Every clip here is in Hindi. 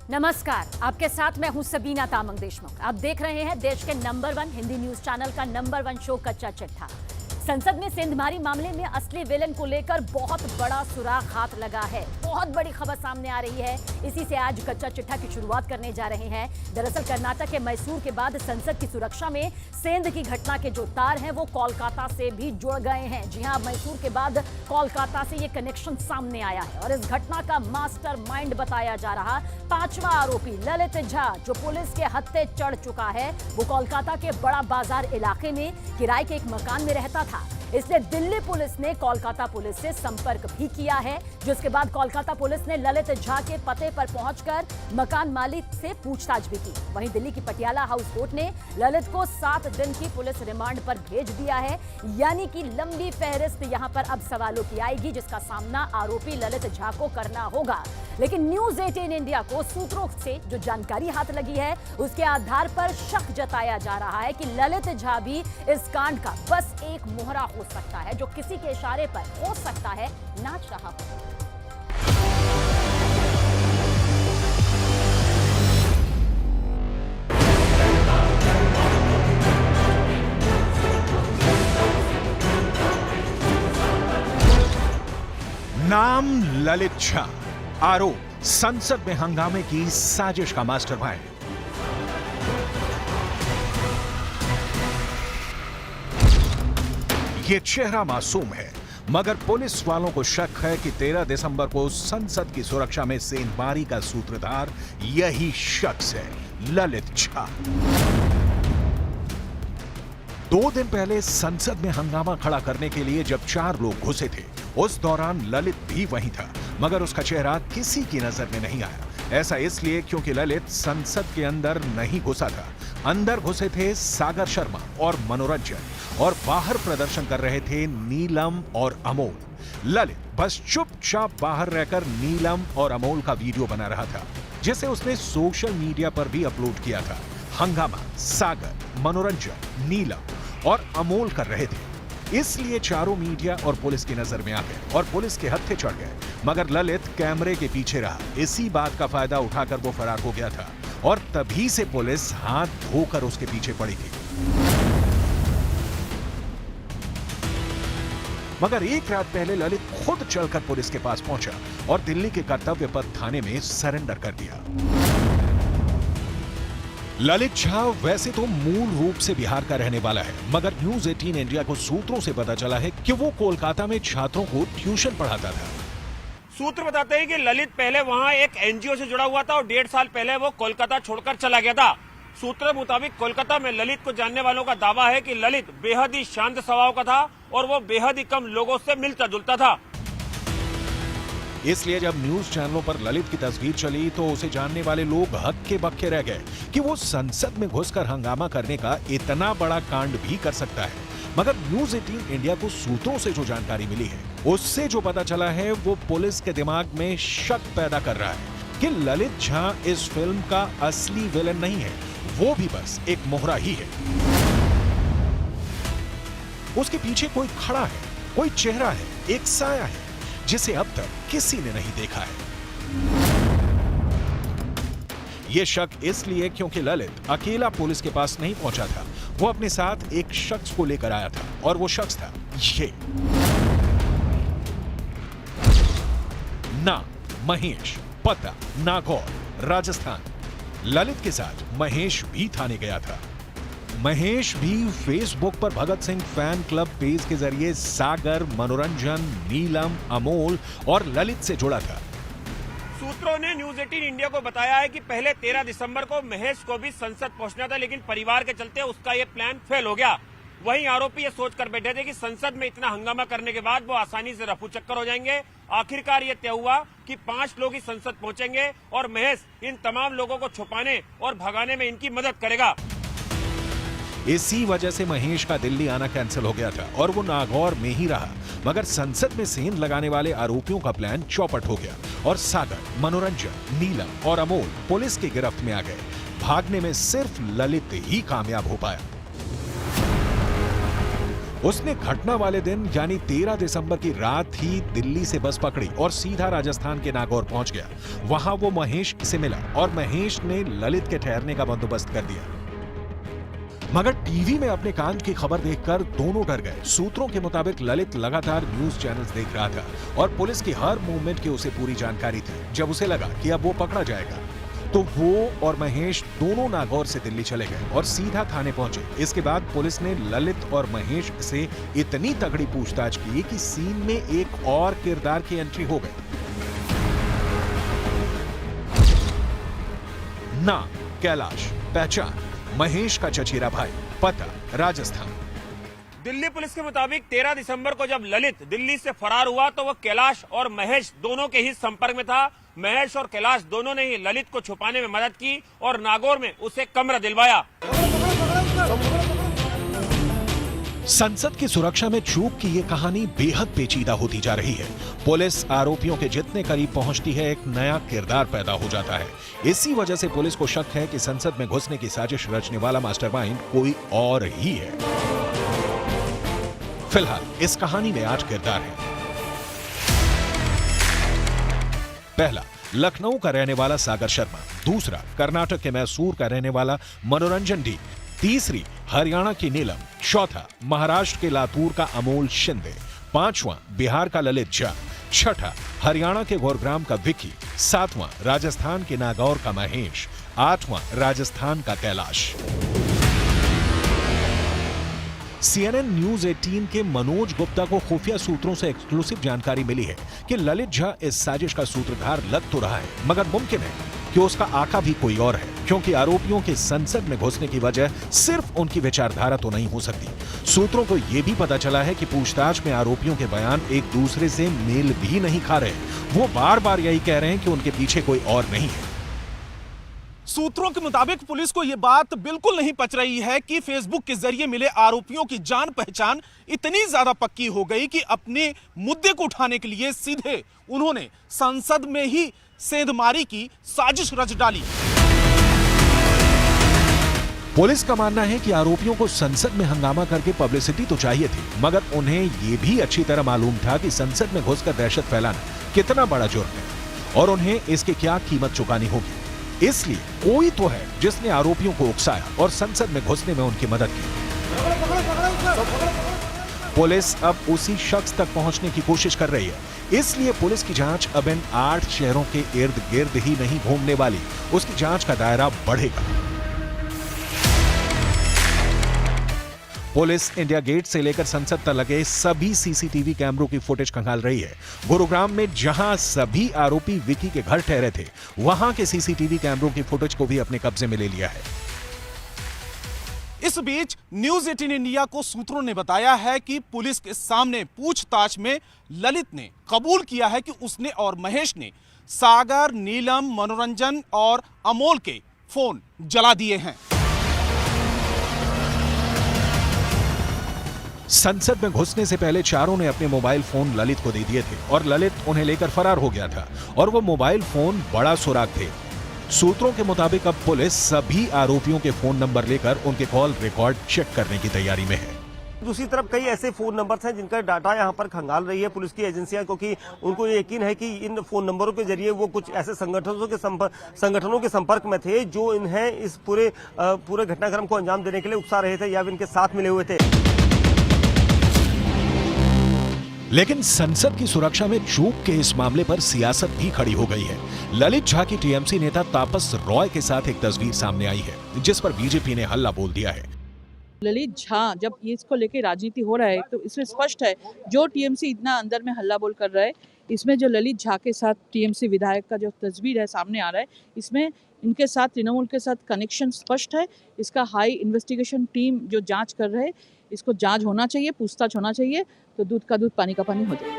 नमस्कार, आपके साथ मैं हूं सबीना तामंग देशमुख। आप देख रहे हैं देश के नंबर 1 हिंदी न्यूज चैनल का नंबर 1 शो कच्चा चिट्ठा। संसद में सेंधमारी मामले में असली विलेन को लेकर बहुत बड़ा सुराग हाथ लगा है। बहुत बड़ी खबर सामने आ रही है। इसी से आज कच्चा चिट्ठा की शुरुआत करने जा रहे हैं। दरअसल कर्नाटक के मैसूर के बाद संसद की सुरक्षा में सेंध की घटना के जो तार हैं वो कोलकाता से भी जुड़ गए हैं। जी हां, मैसूर के बाद कोलकाता से ये कनेक्शन सामने आया है और इस घटना का मास्टरमाइंड बताया जा रहा 5वां आरोपी ललित झा, जो पुलिस के हत्थे चढ़ चुका है, वो कोलकाता के बड़ा बाजार इलाके में किराए के एक मकान में रहता था। इसलिए दिल्ली पुलिस ने कोलकाता पुलिस से संपर्क भी किया है, जिसके बाद कोलकाता पुलिस ने ललित झा के पते पर पहुंचकर मकान मालिक से पूछताछ भी की। वहीं दिल्ली की पटियाला हाउस कोर्ट ने ललित को 7 दिन की पुलिस रिमांड पर भेज दिया है। यानी कि लंबी फहरिस्त यहां पर अब सवालों की आएगी, जिसका सामना आरोपी ललित झा को करना होगा। लेकिन न्यूज 18 इंडिया को सूत्रों से जो जानकारी हाथ लगी है, उसके आधार पर शक जताया जा रहा है कि ललित झा भी इस कांड का बस एक मोहरा हो सकता है, जो किसी के इशारे पर हो सकता है नाच रहा हो। नाम ललित झा, आरोप संसद में हंगामे की साजिश का मास्टरमाइंड। ये चेहरा मासूम है, मगर पुलिस वालों को शक है कि 13 दिसंबर को संसद की सुरक्षा में सेंधमारी का सूत्रधार यही शख्स है, ललित झा। 2 दिन पहले संसद में हंगामा खड़ा करने के लिए जब 4 लोग घुसे थे, उस दौरान ललित भी वहीं था, मगर उसका चेहरा किसी की नजर में नहीं आया। ऐसा इसलिए क्योंकि ललित संसद के अंदर नहीं घुसा था। अंदर घुसे थे सागर शर्मा और मनोरंजन, और बाहर प्रदर्शन कर रहे थे नीलम और अमोल। ललित बस चुपचाप बाहर रहकर नीलम और अमोल का वीडियो बना रहा था, जिसे उसने सोशल मीडिया पर भी अपलोड किया था। हंगामा सागर, मनोरंजन, नीलम और अमोल कर रहे थे, इसलिए चारों मीडिया और पुलिस की नजर में आ गए और पुलिस के हत्थे चढ़ गए। मगर ललित कैमरे के पीछे रहा। इसी बात का फायदा उठाकर वो फरार हो गया था और तभी से पुलिस हाथ धोकर उसके पीछे पड़ी थी। मगर एक रात पहले ललित खुद चलकर पुलिस के पास पहुंचा और दिल्ली के कर्तव्य पथ थाने में सरेंडर कर दिया। ललित झा वैसे तो मूल रूप से बिहार का रहने वाला है, मगर न्यूज 18 इंडिया को सूत्रों से पता चला है कि वो कोलकाता में छात्रों को ट्यूशन पढ़ाता था। सूत्र बताते हैं कि ललित पहले वहां एक एनजीओ से जुड़ा हुआ था और 1.5 साल पहले वो कोलकाता छोड़कर चला गया था। सूत्र मुताबिक कोलकाता में ललित को जानने वालों का दावा है कि ललित बेहद ही शांत स्वभाव का था और वो बेहद ही कम लोगों से मिलता जुलता था। इसलिए जब न्यूज चैनलों पर ललित की तस्वीर चली तो उसे जानने वाले लोग हक्के बक्के रह गए कि वो संसद में घुसकर हंगामा करने का इतना बड़ा कांड भी कर सकता है। मगर न्यूज 18 इंडिया को सूत्रों से जो जानकारी मिली है, उससे जो पता चला है, वो पुलिस के दिमाग में शक पैदा कर रहा है कि ललित झा इस फिल्म का असली विलेन नहीं है, वो भी बस एक मोहरा ही है। उसके पीछे कोई खड़ा है, कोई चेहरा है, एक साया है, जिसे अब तक किसी ने नहीं देखा है। यह शक इसलिए क्योंकि ललित अकेला पुलिस के पास नहीं पहुंचा था। वो अपने साथ एक शख्स को लेकर आया था और वो शख्स था ये। नाम महेश, पता नागौर, राजस्थान। ललित के साथ महेश भी थाने गया था। महेश भी फेसबुक पर Bhagat Singh fan club page के जरिए सागर, मनोरंजन, नीलम, अमोल और ललित से जुड़ा था। सूत्रों ने न्यूज 18 इंडिया को बताया है कि पहले 13 दिसंबर को महेश को भी संसद पहुंचना था, लेकिन परिवार के चलते उसका ये प्लान फेल हो गया। वहीं आरोपी ये सोचकर बैठे थे कि संसद में इतना हंगामा करने के बाद वो आसानी से रफू चक्कर हो जाएंगे। आखिरकार ये तय हुआ कि 5 लोग ही संसद पहुंचेंगे और महेश इन तमाम लोगों को छुपाने और भगाने में इनकी मदद करेगा। इसी वजह से महेश का दिल्ली आना कैंसिल हो गया था और वो नागौर में ही रहा। मगर संसद में सेंध लगाने वाले आरोपियों का प्लान चौपट हो गया और सागर, मनोरंजन, नीलम और अमोल पुलिस की गिरफ्त में आ गए। भागने में सिर्फ ललित ही कामयाब हो पाया। उसने घटना वाले दिन यानी 13 दिसंबर की रात ही दिल्ली से बस पकड़ी और सीधा राजस्थान के नागौर पहुंच गया। वहां वो महेश से मिला और महेश ने ललित के ठहरने का बंदोबस्त कर दिया। मगर टीवी में अपने कान की खबर देखकर दोनों डर गए। सूत्रों के मुताबिक ललित लगातार न्यूज चैनल्स देख रहा था और पुलिस की हर मूवमेंट की उसे पूरी जानकारी थी। जब उसे लगा कि अब वो पकड़ा जाएगा तो वो और महेश दोनों नागौर से दिल्ली चले गए और सीधा थाने पहुंचे। इसके बाद पुलिस ने ललित और महेश से इतनी तगड़ी पूछताछ की कि सीन में एक और किरदार की एंट्री हो गई। नाम कैलाश, पहचान महेश का चचेरा भाई, पता राजस्थान। दिल्ली पुलिस के मुताबिक 13 दिसंबर को जब ललित दिल्ली से फरार हुआ तो वह कैलाश और महेश दोनों के ही संपर्क में था। महेश और कैलाश दोनों ने ही ललित को छुपाने में मदद की और नागौर में उसे कमरा दिलवाया। संसद की सुरक्षा में चूक की ये कहानी बेहद पेचीदा होती जा रही है। पुलिस आरोपियों के जितने करीब पहुंचती है, एक नया किरदार पैदा हो जाता है। इसी वजह से पुलिस को शक है कि संसद में घुसने की साजिश रचने वाला मास्टरमाइंड कोई और ही है। फिलहाल इस कहानी में 8 किरदार हैं। पहला, लखनऊ का रहने वाला सागर शर्मा। दूसरा, कर्नाटक के मैसूर का रहने वाला मनोरंजन डी। तीसरी, हरियाणा की नीलम। चौथा, महाराष्ट्र के लातूर का अमोल शिंदे। पांचवां, बिहार का ललित झा। छठा, हरियाणा के गुरुग्राम का विकी। सातवां, राजस्थान के नागौर का महेश। आठवां, राजस्थान का कैलाश। CNN न्यूज 18 के मनोज गुप्ता को खुफिया सूत्रों से एक्सक्लूसिव जानकारी मिली है कि ललित झा इस साजिश का सूत्रधार लग तो रहा है, मगर मुमकिन है कि उसका आका भी कोई और है, क्योंकि आरोपियों के संसद में घुसने की वजह सिर्फ उनकी विचारधारा तो नहीं हो सकती। सूत्रों को यह भी पता चला है कि पूछताछ में आरोपियों के बयान एक दूसरे से मेल भी नहीं खा रहे। वो बार बार यही कह रहे हैं कि उनके पीछे कोई और नहीं है। सूत्रों के मुताबिक पुलिस को यह बात बिल्कुल नहीं पच रही है कि फेसबुक के जरिए मिले आरोपियों की जान पहचान इतनी ज्यादा पक्की हो गई कि अपने मुद्दे को उठाने के लिए सीधे उन्होंने संसद में ही सेंधमारी की साजिश रच डाली। पुलिस का मानना है कि आरोपियों को संसद में हंगामा करके पब्लिसिटी तो चाहिए थी, मगर उन्हें यह भी अच्छी तरह मालूम था कि संसद में घुसकर दहशत फैलाना कितना बड़ा जुर्म है और उन्हें इसकी क्या कीमत चुकानी होगी। इसलिए कोई तो है जिसने आरोपियों को उकसाया और संसद में घुसने में उनकी मदद की। पुलिस अब उसी शख्स तक पहुंचने की कोशिश कर रही है। इसलिए पुलिस की जांच अब इन 8 शहरों के इर्द गिर्द ही नहीं घूमने वाली, उसकी जांच का दायरा बढ़ेगा। पुलिस इंडिया गेट से लेकर संसद तक लगे सभी सीसीटीवी कैमरों की फुटेज खंगाल रही है। गुरुग्राम में जहां सभी आरोपी विकी के घर ठहरे थे, वहां के सीसीटीवी कैमरों की फुटेज को भी अपने कब्जे में ले लिया है। इस बीच न्यूज 18 इंडिया को सूत्रों ने बताया है कि पुलिस के सामने पूछताछ में ललित ने कबूल किया है कि उसने और महेश ने सागर, नीलम, मनोरंजन और अमोल के फोन जला दिए हैं। संसद में घुसने से पहले चारों ने अपने मोबाइल फोन ललित को दे दिए थे और ललित उन्हें लेकर फरार हो गया था और वो मोबाइल फोन बड़ा सुराग थे। सूत्रों के मुताबिक अब पुलिस सभी आरोपियों के फोन नंबर लेकर उनके कॉल रिकॉर्ड चेक करने की तैयारी में है। दूसरी तरफ कई ऐसे फोन नंबर्स हैं जिनका डाटा यहां पर खंगाल रही है पुलिस की एजेंसियां, क्योंकि उनको ये यकीन है कि इन फोन नंबरों के जरिए वो कुछ ऐसे संगठनों के संपर्क में थे जो इन्हें इस पूरे घटनाक्रम को अंजाम देने के लिए उकसा रहे थे या इनके साथ मिले हुए थे। लेकिन संसद की सुरक्षा में चूक के इस मामले पर सियासत भी खड़ी हो गई है। ललित झा की टीएमसी नेता तापस रॉय के साथ एक तस्वीर सामने आई है जिस पर बीजेपी ने हल्ला बोल दिया है। ललित झा जब इसको लेके राजनीति हो रहा है तो इसमें स्पष्ट है जो टीएमसी इतना अंदर में हल्ला बोल कर रहा है, इसमें जो ललित झा के साथ टीएमसी विधायक का जो तस्वीर है सामने आ रहा है, इसमें इनके साथ तृणमूल के साथ कनेक्शन स्पष्ट है। इसका हाई इन्वेस्टिगेशन टीम जो जांच कर रहे हैं, इसको जांच होना चाहिए, पूछताछ होना चाहिए, तो दूध का दूध पानी का पानी हो जाए।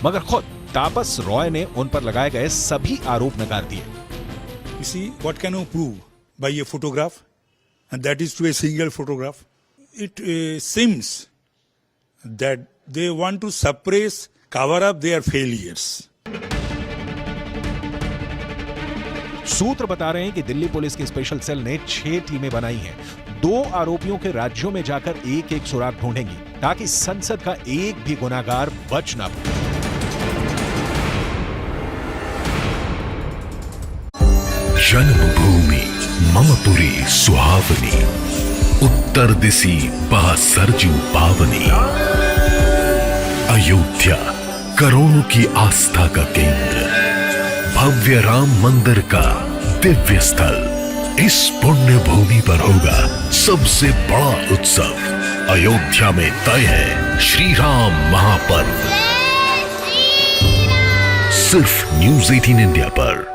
मगर खुद तापस रॉय ने उन पर लगाए गए सभी आरोप नकार दिए। You see, what can you prove by a photograph? And that is to a single photograph. It seems that they want to suppress, cover up their failures. सूत्र बता रहे हैं कि दिल्ली पुलिस की स्पेशल सेल ने 6 टीमें बनाई हैं। 2 आरोपियों के राज्यों में जाकर एक एक सुराग ढूंढेंगी ताकि संसद का एक भी गुनाहगार बच ना पाए। जन्मभूमि मम पुरी सुहावनी, उत्तर दिशि बह सरजू पावनी। अयोध्या करोड़ों की आस्था का केंद्र, भव्य राम मंदिर का दिव्य स्थल। इस पुण्य भूमि पर होगा सबसे बड़ा उत्सव। अयोध्या में तय है श्री राम महापर्व। सिर्फ News 18 इंडिया पर।